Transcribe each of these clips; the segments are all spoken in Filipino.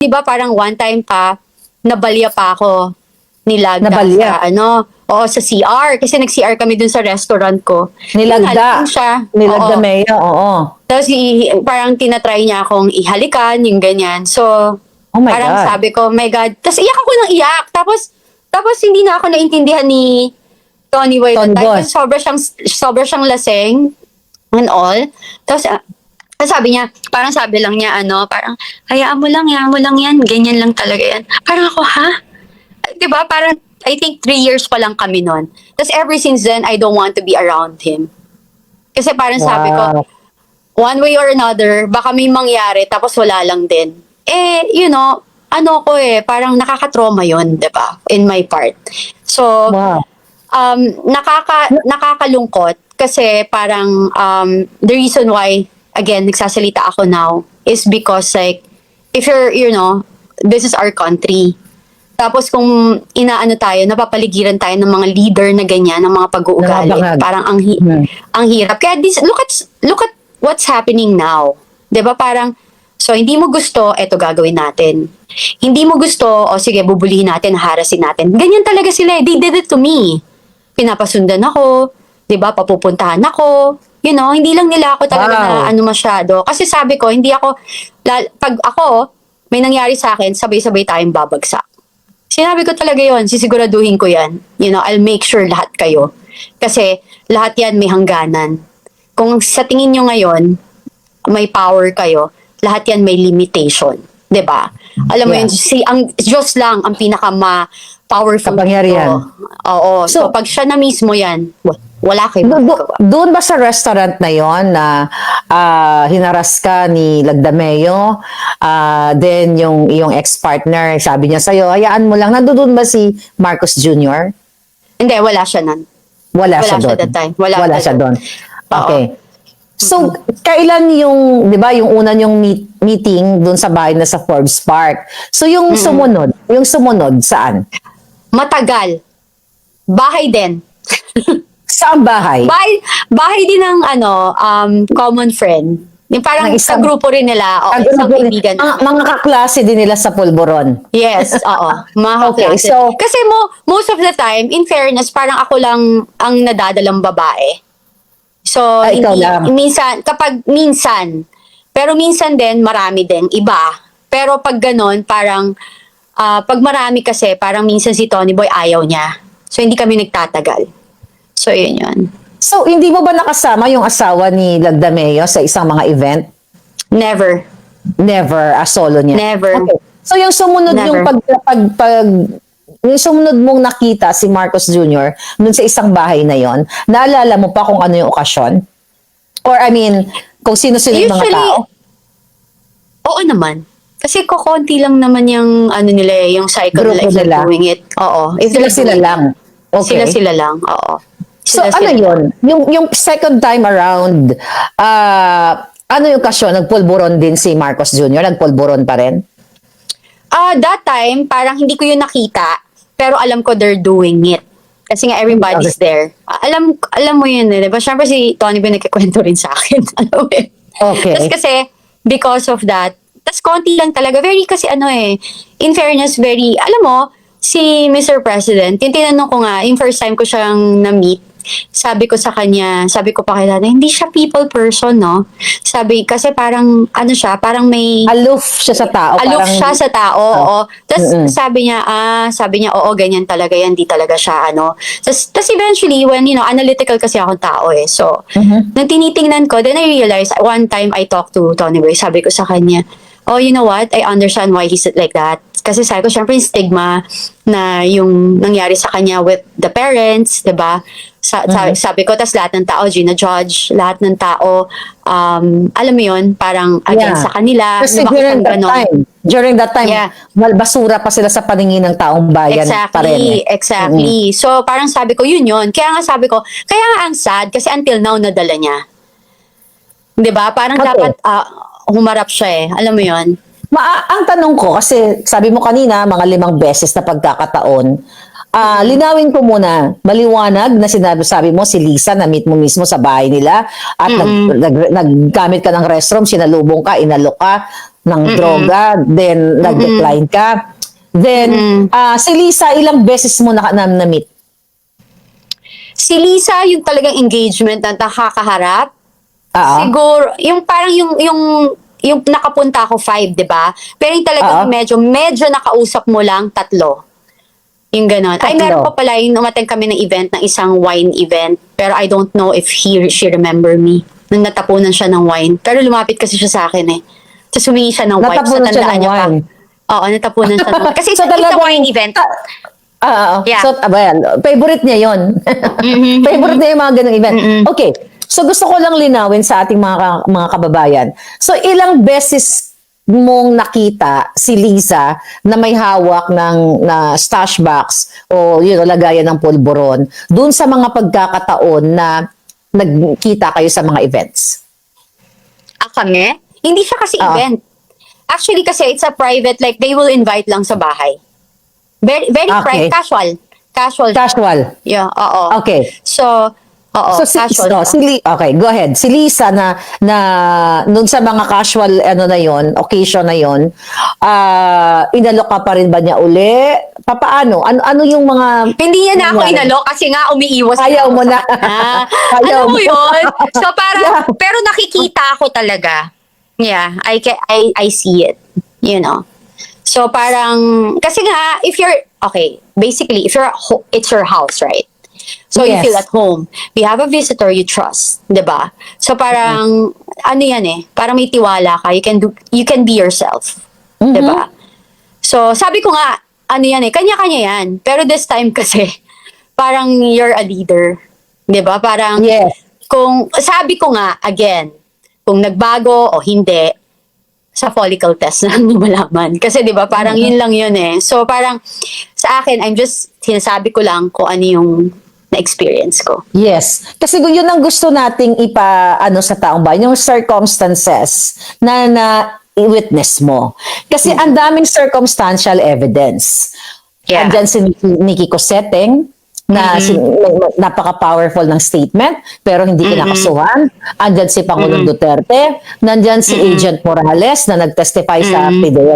'di ba parang one time pa, nabalya pa ako ni Lagda Nabalya? sa oo, sa CR. Kasi nag-CR kami dun sa restaurant ko. Yun, Nilagda? halikan siya. Nilagda Oo. Mayo, oo. Tapos parang tinatry niya akong ihalikan, yung ganyan. So, Oh my parang God. sabi ko, "Oh my God." Tapos iyak ako ng iyak. Tapos hindi na ako naintindihan ni Tony Boy that Tony time. Boy. Kasi sobra siyang lasing and all. Tapos, sabi niya, parang sabi lang niya, parang, hayaan mo lang yan, ganyan lang talaga yan. Parang ako, ha? Di ba? Parang, I think 3 years pa lang kami nun. Tapos ever since then, I don't want to be around him. Kasi parang sabi ko, Wow. one way or another, baka may mangyari, tapos wala lang din. Parang nakaka-trauma yun, di ba? In my part. So, Wow. nakakalungkot kasi parang the reason why again nagsasalita ako now is because like if this is our country, tapos kung inaano tayo, napapaligiran tayo ng mga leader na ganyan, ng mga pag-uugali, Nangabangag. parang Hmm. ang hirap. Kaya look at what's happening now, 'di ba? Parang so hindi mo gusto, eto gagawin natin. Hindi mo gusto, o sige, bubulihin natin, harasin natin. Ganyan talaga sila. They did it to me. Pinapasundan ako, 'di ba? Papupuntahan ako. Hindi lang nila ako talaga Wow. na masyado. Kasi sabi ko, hindi ako pag ako may nangyari sa akin, sabay-sabay tayong babagsak. Sinabi ko talaga 'yon, sisiguraduhin ko 'yan. I'll make sure lahat kayo. Kasi lahat 'yan may hangganan. Kung sa tingin nyo ngayon, may power kayo, lahat 'yan may limitation, 'di ba? Alam mo Yeah. yun, ang Diyos lang ang pinaka-powerful Kapangyarihan. dito. Oo. So, So, pag siya na mismo yan, wala kayong magagawa. Doon ba sa restaurant na yon na hinaras ka ni Lagdameo, then yung ex-partner, sabi niya sa'yo, hayaan mo lang, nandoon ba si Marcos Jr.? Hindi, wala siya nun. Wala Wala siya siya doon. that time. Wala siya doon. doon. Okay. So, kailan yung, di ba, yung una yung meeting doon sa bahay na sa Forbes Park? So, yung sumunod, saan? Matagal. Bahay din. Saan bahay? Bahay din ng common friend. Yung parang Ng sa isang- grupo rin nila, o isang kaibigan. Mga kaklase din nila sa Pulburon. Yes, oo. Mga Okay, kaklase. so- Kasi most of the time, in fairness, parang ako lang ang nadadalang babae. So, Ikaw lang. minsan. Pero minsan din, marami din, iba. Pero pag ganon, parang, pag marami kasi, parang minsan si Tony Boy ayaw niya. So, hindi kami nagtatagal. So, yun. So, hindi mo ba nakasama yung asawa ni Lagdameo sa isang mga event? Never. Never, solo niya? Never. Okay. So, yung sumunod Never. yung sumunod mong nakita si Marcos Jr. dun sa isang bahay na yon, naalala mo pa kung ano yung okasyon? Or I mean, kung sino-sino yung mga tao? Oo naman. Kasi kokonti lang naman yung nila yung cycle Grupo nila if they're nila. doing it. Oo. If they're Sila doing it. lang. Okay. Sila lang, oo. So, Sila ano yun? Yung second time around, ano yung okasyon? Nagpulburon din si Marcos Jr.? Nagpulburon pa rin? That time, parang hindi ko yun nakita, pero alam ko they're doing it. Kasi nga everybody's there. Alam mo yun, di ba? Siyempre si Tony ba nagkikwento rin sa akin. Alam mo yun? Okay. Tapos kasi, because of that, tas konti lang talaga. Very kasi in fairness, alam mo, si Mr. President, yung tinanong ko nga, yung first time ko siyang na-meet, sabi ko sa kanya, sabi ko pa kay Lana, hindi siya people person, no? Sabi, kasi parang, parang may... Aloof siya sa tao. Aloof parang, siya sa tao, oo. Tapos Mm-mm. sabi niya, oo, ganyan talaga yan, di talaga siya, Tapos eventually, when, analytical kasi akong tao eh. So, nang tinitingnan ko, then I realized, one time I talked to Tony Boy, sabi ko sa kanya, oh, you know what, I understand why he's like that. Kasi sabi ko, syempre yung stigma na yung nangyari sa kanya with the parents, di ba? Sabi ko, tas lahat ng tao, Gina-judge, lahat ng tao, alam mo yun, parang against sa kanila. Kasi Bakit during that time, Yeah. basura pa sila sa paningin ng taong bayan pa rin. Exactly. So, parang sabi ko, yun. Kaya nga sabi ko, kaya nga ang sad, kasi until now, nadala niya. Di ba? Parang Okay. dapat humarap siya eh. Alam mo yun? Ang tanong ko, kasi sabi mo kanina, mga 5 beses na pagkakataon, linawin ko muna, maliwanag na sabi mo si Lisa na meet mo mismo sa bahay nila at naggamit ka ng restroom, sinalubong ka, inalok ka, ng droga, then nag-decline ka. Then, si Lisa, ilang beses mo na-meet? Si Lisa, yung talagang engagement na nakakaharap, Oo. siguro, yung parang yung nakapunta ako 5, di ba? Pero yung talagang medyo nakausap mo lang 3. Yung ganon. Ay, 3. meron pa pala yung umattend kami ng event, ng isang wine event. Pero I don't know if she remember me. Nung natapunan siya ng wine. Pero lumapit kasi siya sa akin eh. Tapos humingi siya ng wine. Natapunan siya ng niya pa. wine. Oo, natapunan siya ng wine. Kasi So, it's a talagang- wine event. Yeah. So, favorite niya yon. Favorite niya yung mga ganung event. Okay. So, gusto ko lang linawin sa ating mga kababayan. So, ilang beses mong nakita si Lisa na may hawak ng stash box o lagayan ng pulburon dun sa mga pagkakataon na nagkita kayo sa mga events? Kami? Hindi siya kasi Ah. event. Actually kasi it's a private, like they will invite lang sa bahay. Very Okay. private, casual. Casual. Yeah, oo. Okay. So, oo, So casual. okay, go ahead. Si Lisa na nun sa mga casual na yon, occasion na yon, inalok ka pa rin ba niya uli? Papaano? Ano yung mga Hindi niya na ako nangyari? inalok kasi nga umiiwas Ayaw ako mo sa na. kanya. Ayaw Alam mo mo. yun? So parang, Yeah. pero nakikita ako talaga. Yeah, I see it. You know? So parang, kasi nga, if you're, okay, basically, if it's your house, right? So you Yes. feel at home. We have a visitor you trust, 'di ba? So parang ano 'yan eh, parang may tiwala ka. You can be yourself, 'di ba? So sabi ko nga, ano 'yan eh, kanya-kanya 'yan. Pero this time kasi parang you're a leader, 'di ba? Parang Yes. kung sabi ko nga again, kung nagbago o hindi sa follicle test na hindi malaman. Kasi 'di ba, parang yun lang yun eh. So parang sa akin, I'm just sinasabi ko lang kung ano yung na-experience ko. Yes. Kasi yun ang gusto nating sa taong bayan, yung circumstances na i-witness mo. Kasi ang daming circumstantial evidence. Yeah. Andyan si Nikki Coseteng, na napaka-powerful ng statement, pero hindi kinakasuhan. Andyan si Pangulong Duterte, nandyan si Agent Morales na nag-testify sa PDEA.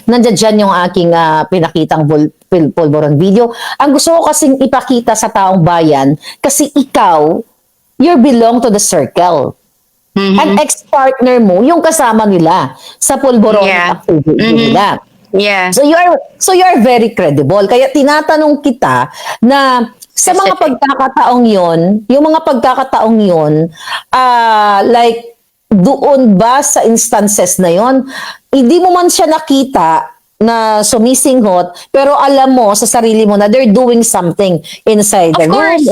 Nandyan dyan yung aking pinakitang pulburon video. Ang gusto ko kasing ipakita sa taong bayan, kasi ikaw, you belong to the circle. An ex-partner mo, yung kasama nila sa pulburon Yeah. activity nila. Yeah. So you are very credible. Kaya tinatanong kita na sa mga Specific. pagkakataong 'yon, yung mga pagkakataong 'yon, like doon ba sa instances na 'yon, hindi mo man siya nakita na sumisinghot, pero alam mo sa sarili mo na they're doing something inside the Of room. course.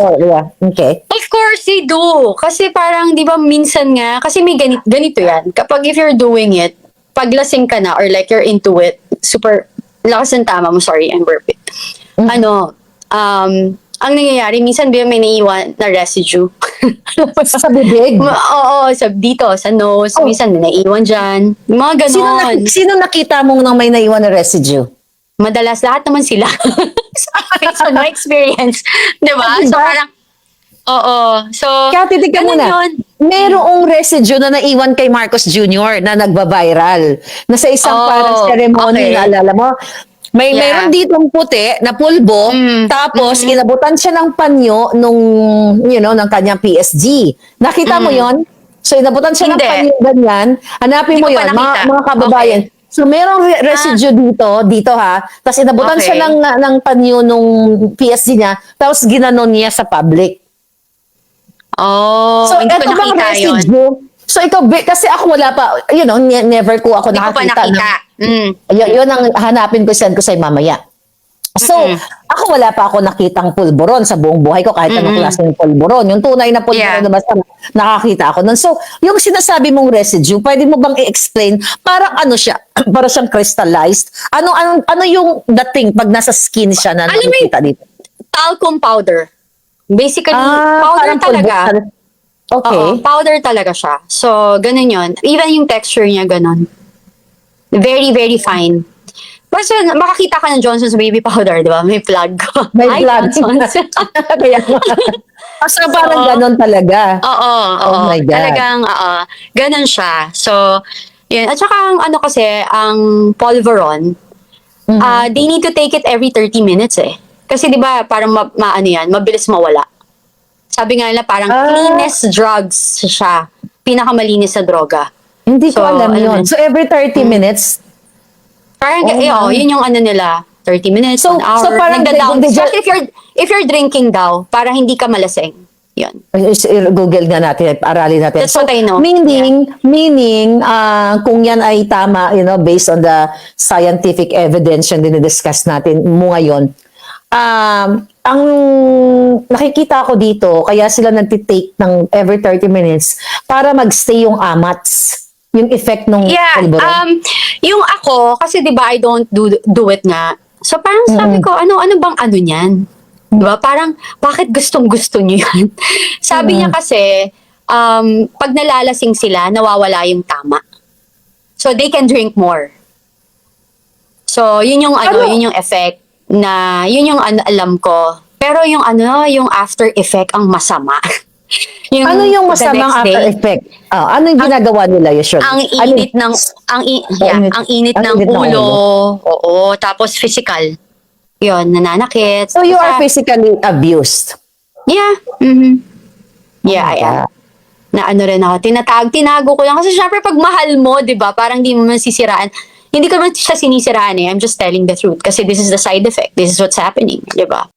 Okay. Of course, they do. Kasi parang, di ba, minsan nga, kasi may ganito yan. Kapag if you're doing it, paglasing ka na or like you're into it, super, lakas ng tama mo, sorry, I'm burping. Ang nangyayari, minsan may naiwan na residue. Sa bibig. Oo, dito, sa nose, minsan may naiwan dyan. Mga ganon. Sino nakita mong nang may naiwan na residue? Madalas, lahat naman sila. Based on my experience. Diba? So, parang, oo. So, Kaya titignan mo ganun na, yun. merong residue na naiwan kay Marcos Jr. na nagba-viral. Na sa isang Oh, parang ceremony, okay. naalala mo? Yeah. Meron ditong puti na pulbo, tapos inabutan siya ng panyo ng kanyang PSG. Nakita mo yon? So inabutan siya ng Hindi. panyo ganyan. Hanapin Hindi mo ko pa yon, nakita. mga kababayan. Okay. So merong residue dito ha. Tapos inabutan Okay. siya ng panyo nung PSG niya, tapos ginanon niya sa public. Oh, So, hindi ko eto bang nakita yun. residue? So, ikaw, kasi ako wala pa, never ko ako Hindi ko pa nakakita. nakita. Yun ang hanapin ko, send ko sa'yo mamaya. So, ako wala pa ako nakitang pulburon sa buong buhay ko, kahit anong klase ng pulburon. Yung tunay na pulburon Yeah. na basta nakakita ako nun. So, yung sinasabi mong residue, pwede mo bang i-explain? Parang ano siya? Para siyang crystallized? Ano yung dating pag nasa skin siya na Alam mo nakikita dito? Talcum powder. Basically, powder parang talaga. pulbo. Okay. Oo, powder talaga siya. So, ganun yun. Even yung texture niya, ganun. Very, very fine. Basta makakita ka ng Johnson's baby powder, di ba? May plug. May Hi, blood. Johnson's. Kaya, so, parang ganon talaga. Oo, oo. Oh my God. Talagang, ganun siya. So, Yun. At saka ang ano kasi, ang Polveron, they need to take it every 30 minutes eh. Kasi di ba parang ano yan, mabilis mawala. Sabi nga nila parang cleanest drugs siya. Pinakamalinis na droga. Hindi ko So, alam alam yun. mo. So, every 30 minutes, Parang, Oh, yun yung ano nila. 30 minutes, So- 1 hour. so parang Nagda-down. they- Especially if you're drinking daw, para hindi ka malasing. Yun. Google nga natin, aralin natin. That's what I know. Meaning, kung yan ay tama, based on the scientific evidence yung dinidiscuss natin mo ngayon, ang nakikita ko dito, kaya sila nagtitake ng every 30 minutes para magstay yung amats, yung effect ng Yeah, Polvoron. yung ako, kasi di ba I don't do it nga. So parang sabi ko, ano bang ano niyan? Di ba? Parang, bakit gustong-gusto niyo yan? Sabi niya kasi, pag nalalasing sila, nawawala yung tama. So they can drink more. So yun yung yun yung effect na, yun yung alam ko. Pero yung yung after effect ang masama. Ano yung the masamang next after day, effect? Ano yung ginagawa nila usually? ang init ng ang init ng ulo. Oo, tapos physical. 'Yon, nananakit. So you are Basta- physically abused. Yeah. Mhm. Yeah, my I am. God. Na ano rin ako, tinago ko lang. Kasi syempre pag mahal mo, di ba, parang di mo man sisiraan. Hindi ko man siya sinisiraan eh. I'm just telling the truth. Kasi this is the side effect. This is what's happening. Di ba?